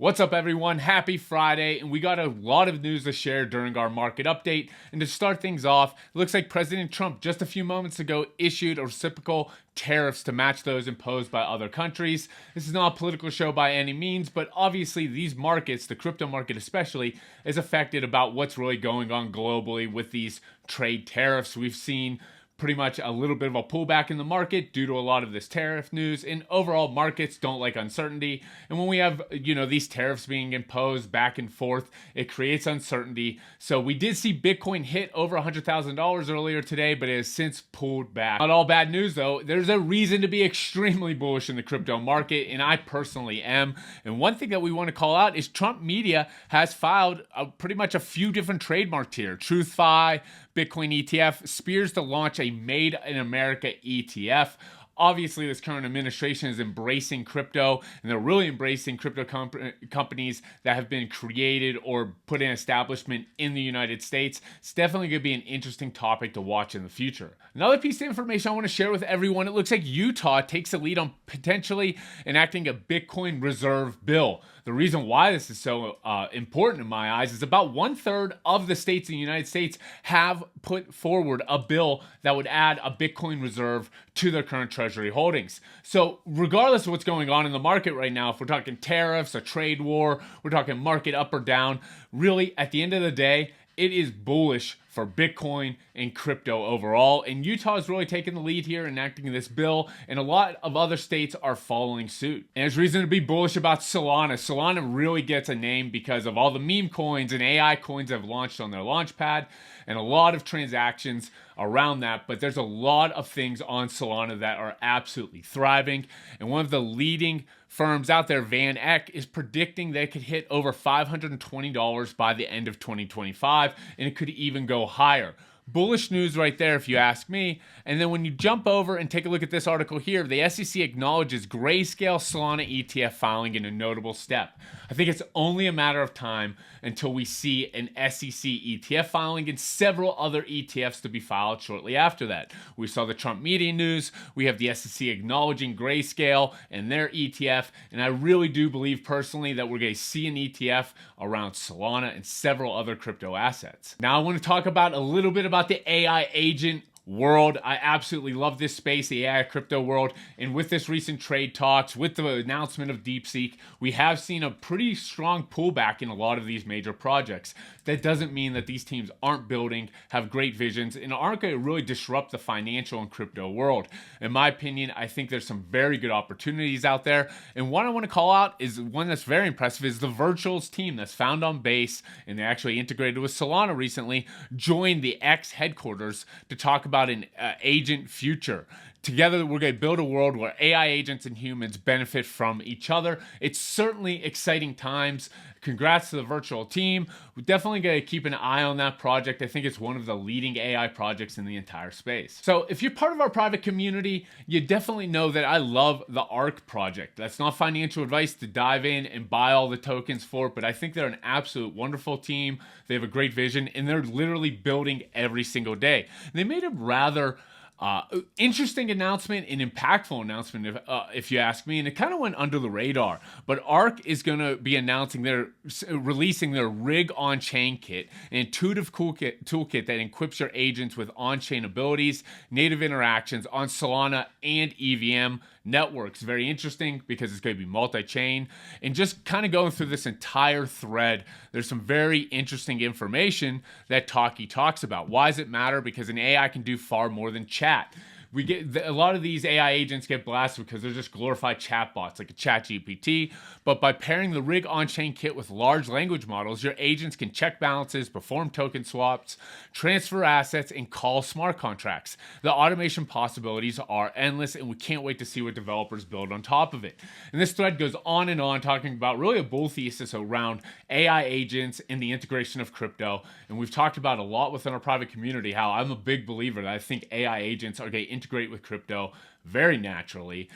What's up, everyone? Happy Friday, and we got a lot of news to share during our market update. And to start things off, it looks like President Trump just a few moments ago issued a reciprocal tariffs to match those imposed by other countries. This is not a political show by any means, but obviously these markets, the crypto market especially, is affected about what's really going on globally with these trade tariffs. We've seen pretty much a little bit of a pullback in the market due to a lot of this tariff news, and overall markets don't like uncertainty. And when we have, these tariffs being imposed back and forth, it creates uncertainty. So we did see Bitcoin hit over $100,000 earlier today, but it has since pulled back. Not all bad news though. There's a reason to be extremely bullish in the crypto market, and I personally am. And one thing that we want to call out is Trump Media has filed pretty much a few different trademarks here. TruthFi, Bitcoin ETF, spears to launch a Made in America ETF. Obviously, this current administration is embracing crypto, and they're really embracing crypto companies that have been created or put in establishment in the United States. It's definitely going to be an interesting topic to watch in the future. Another piece of information I want to share with everyone, it looks like Utah takes the lead on potentially enacting a Bitcoin reserve bill. The reason why this is so important in my eyes is about 1/3 of the states in the United States have put forward a bill that would add a Bitcoin reserve to their current treasury holdings. So regardless of what's going on in the market right now, if we're talking tariffs, a trade war, we're talking market up or down, really at the end of the day, it is bullish for Bitcoin and crypto overall. And Utah is really taking the lead here, enacting this bill, and a lot of other states are following suit. And there's reason to be bullish about Solana. Solana really gets a name because of all the meme coins and AI coins that have launched on their launch pad, and a lot of transactions around that. But there's a lot of things on Solana that are absolutely thriving. And one of the leading firms out there, Van Eck, is predicting they could hit over $520 by the end of 2025, and it could even go higher. Bullish news right there, if you ask me. And then when you jump over and take a look at this article here, the SEC acknowledges Grayscale Solana ETF filing in a notable step. I think it's only a matter of time until we see an SEC ETF filing and several other ETFs to be filed shortly after that. We saw the Trump media news. We have the SEC acknowledging Grayscale and their ETF. And I really do believe personally that we're going to see an ETF around Solana and several other crypto assets. Now I want to talk about a little bit about the AI agent world. I absolutely love this space, the AI crypto world. And with this recent trade talks, with the announcement of DeepSeek, we have seen a pretty strong pullback in a lot of these major projects. That doesn't mean that these teams aren't building, have great visions, and aren't going to really disrupt the financial and crypto world. In my opinion, I think there's some very good opportunities out there. And one I want to call out is one that's very impressive is the Virtuals team that's found on Base, and they actually integrated with Solana recently, joined the X headquarters to talk about an agent future. Together, we're going to build a world where AI agents and humans benefit from each other. It's certainly exciting times. Congrats to the Virtual team. We're definitely going to keep an eye on that project. I think it's one of the leading AI projects in the entire space. So if you're part of our private community, you definitely know that I love the ARC project. That's not financial advice to dive in and buy all the tokens for it, but I think they're an absolute wonderful team. They have a great vision, and they're literally building every single day. They made a rather interesting announcement, an impactful announcement, if you ask me, and it kind of went under the radar. But ARC is going to be releasing their Rig on-chain kit, an intuitive toolkit that equips your agents with on-chain abilities, native interactions on Solana and EVM networks. Very interesting because it's going to be multi-chain. And just kind of going through this entire thread, there's some very interesting information that Taki talks about. Why does it matter? Because an AI can do far more than chat. We get a lot of these AI agents get blasted because they're just glorified chatbots like a ChatGPT. But by pairing the Rig on-chain kit with large language models, your agents can check balances, perform token swaps, transfer assets, and call smart contracts. The automation possibilities are endless, and we can't wait to see what developers build on top of it. And this thread goes on and on, talking about really a bull thesis around AI agents and the integration of crypto. And we've talked about a lot within our private community how I'm a big believer that I think AI agents are going to integrate with crypto very naturally.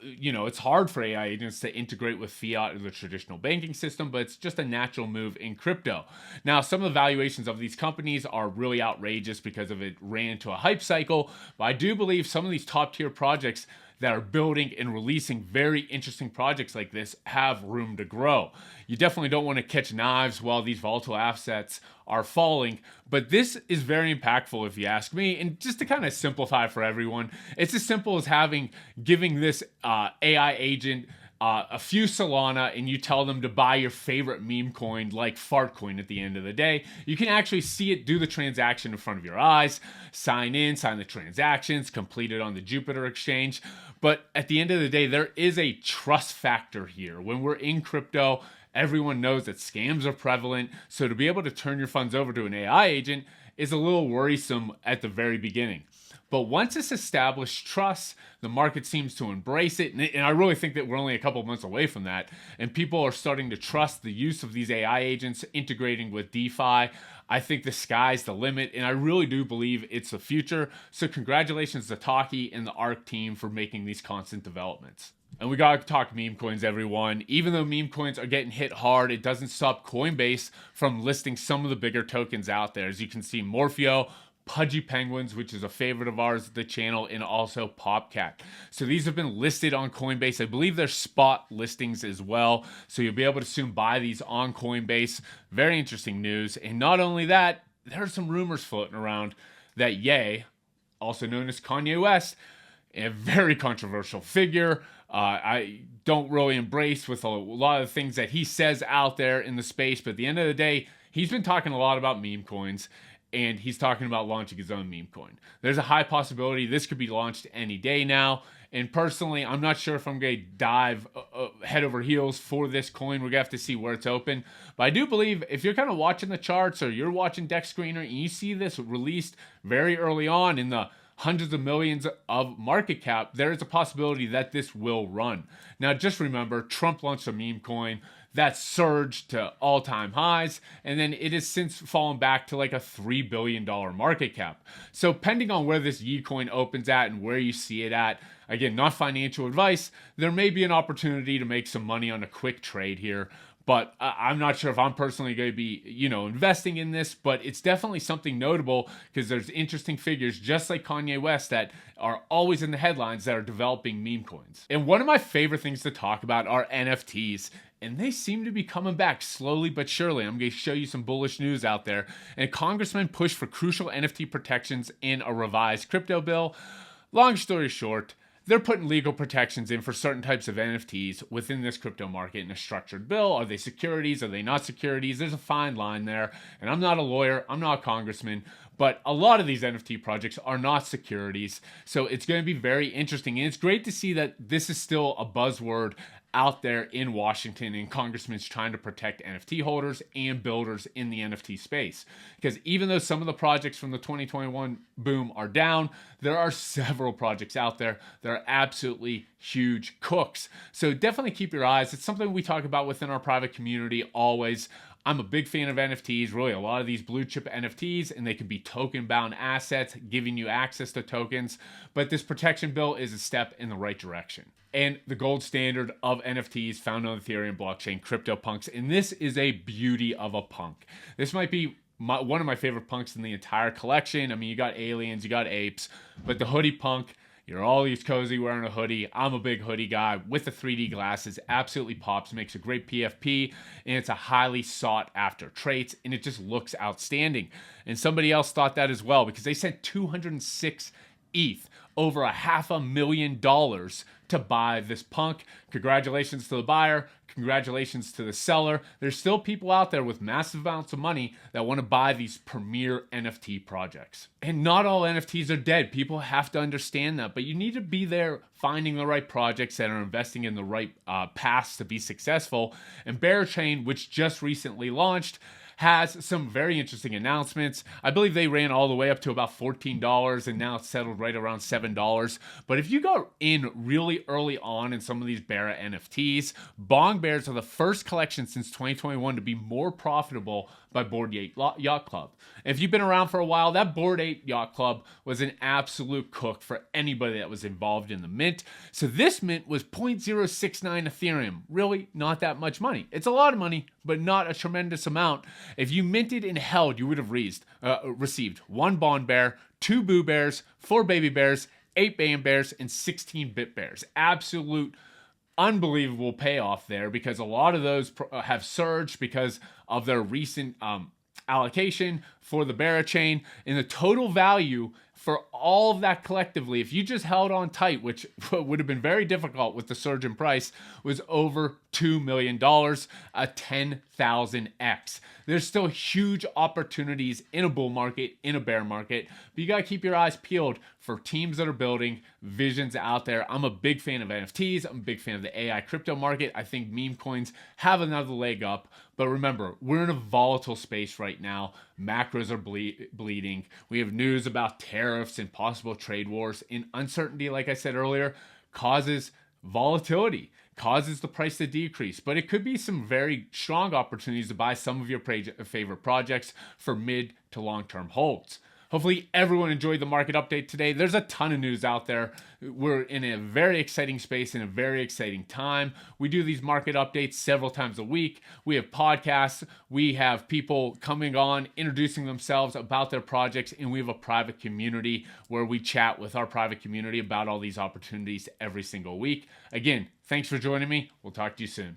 It's hard for AI agents to integrate with fiat or the traditional banking system, but it's just a natural move in crypto. Now, some of the valuations of these companies are really outrageous because of it ran into a hype cycle, but I do believe some of these top tier projects, that are building and releasing very interesting projects like this have room to grow. You definitely don't want to catch knives while these volatile assets are falling, but this is very impactful if you ask me. And just to kind of simplify for everyone, it's as simple as giving this AI agent a few Solana, and you tell them to buy your favorite meme coin like Fartcoin at the end of the day. You can actually see it do the transaction in front of your eyes, sign the transactions, complete it on the Jupiter exchange. But at the end of the day, there is a trust factor here. When we're in crypto, everyone knows that scams are prevalent. So to be able to turn your funds over to an AI agent is a little worrisome at the very beginning. But once it's established trust, the market seems to embrace it. And I really think that we're only a couple of months away from that. And people are starting to trust the use of these AI agents integrating with DeFi. I think the sky's the limit. And I really do believe it's the future. So congratulations to Taki and the ARK team for making these constant developments. And we gotta talk meme coins, everyone. Even though meme coins are getting hit hard, it doesn't stop Coinbase from listing some of the bigger tokens out there. As you can see, Morpheo, Pudgy Penguins, which is a favorite of ours at the channel, and also Popcat. So these have been listed on Coinbase. I believe they're spot listings as well. So you'll be able to soon buy these on Coinbase. Very interesting news. And not only that, there are some rumors floating around that Ye, also known as Kanye West, a very controversial figure, I don't really embrace with a lot of the things that he says out there in the space. But at the end of the day, he's been talking a lot about meme coins. And he's talking about launching his own meme coin. There's a high possibility this could be launched any day now. And personally, I'm not sure if I'm going to dive head over heels for this coin. We're going to have to see where it's open. But I do believe if you're kind of watching the charts or you're watching Dex Screener and you see this released very early on in the hundreds of millions of market cap, there is a possibility that this will run. Now, just remember, Trump launched a meme coin that surged to all-time highs, and then it has since fallen back to like a $3 billion market cap. So pending on where this Ye coin opens at and where you see it at, again, not financial advice, there may be an opportunity to make some money on a quick trade here. But I'm not sure if I'm personally going to be, investing in this, but it's definitely something notable because there's interesting figures just like Kanye West that are always in the headlines that are developing meme coins. And one of my favorite things to talk about are NFTs. And they seem to be coming back slowly but surely. I'm going to show you some bullish news out there. And congressmen push for crucial NFT protections in a revised crypto bill. Long story short, they're putting legal protections in for certain types of NFTs within this crypto market in a structured bill. Are they securities? Are they not securities? There's a fine line there. And I'm not a lawyer. I'm not a congressman. But a lot of these NFT projects are not securities. So it's going to be very interesting. And it's great to see that this is still a buzzword out there in Washington and congressmen trying to protect NFT holders and builders in the NFT space. Because even though some of the projects from the 2021 boom are down, there are several projects out there that are absolutely huge cooks. So definitely keep your eyes. It's something we talk about within our private community always. I'm a big fan of NFTs, really a lot of these blue chip NFTs, and they can be token bound assets, giving you access to tokens. But this protection bill is a step in the right direction. And the gold standard of NFTs found on the Ethereum blockchain, CryptoPunks. And this is a beauty of a punk. This might be one of my favorite punks in the entire collection. I mean, you got aliens, you got apes, but the hoodie punk, you're always cozy wearing a hoodie. I'm a big hoodie guy with the 3D glasses. Absolutely pops, makes a great PFP, and it's a highly sought after traits, and it just looks outstanding. And somebody else thought that as well because they sent 206 ETH, over $500,000 to buy this punk. Congratulations to the buyer. Congratulations to the seller. There's still people out there with massive amounts of money that want to buy these premier NFT projects. And not all NFTs are dead. People have to understand that, but you need to be there finding the right projects that are investing in the right paths to be successful. And Bearchain, which just recently launched, has some very interesting announcements. I believe they ran all the way up to about $14 and now it's settled right around $7. But if you go in really early on in some of these Bear NFTs, Bong Bears are the first collection since 2021 to be more profitable by Bored Ape Yacht Club. And if you've been around for a while, that Bored Ape Yacht Club was an absolute cook for anybody that was involved in the mint. So this mint was 0.069 Ethereum. Really not that much money. It's a lot of money, but not a tremendous amount. If you minted and held, you would have received one Bond Bear, 2 Boo Bears, 4 Baby Bears, 8 band bears, and 16 bit bears. Absolute unbelievable payoff there, because a lot of those have surged because of their recent allocation for the bearer chain, and the total value for all of that collectively, if you just held on tight, which would have been very difficult with the surge in price, was over $2 million, a 10,000x. There's still huge opportunities in a bull market, in a bear market, but you got to keep your eyes peeled for teams that are building visions out there. I'm a big fan of NFTs. I'm a big fan of the AI crypto market. I think meme coins have another leg up. But remember, we're in a volatile space right now. Macros are bleeding. We have news about tariffs and possible trade wars. And uncertainty, like I said earlier, causes volatility, causes the price to decrease. But it could be some very strong opportunities to buy some of your favorite projects for mid to long-term holds. Hopefully everyone enjoyed the market update today. There's a ton of news out there. We're in a very exciting space in a very exciting time. We do these market updates several times a week. We have podcasts. We have people coming on, introducing themselves about their projects, and we have a private community where we chat with our private community about all these opportunities every single week. Again, thanks for joining me. We'll talk to you soon.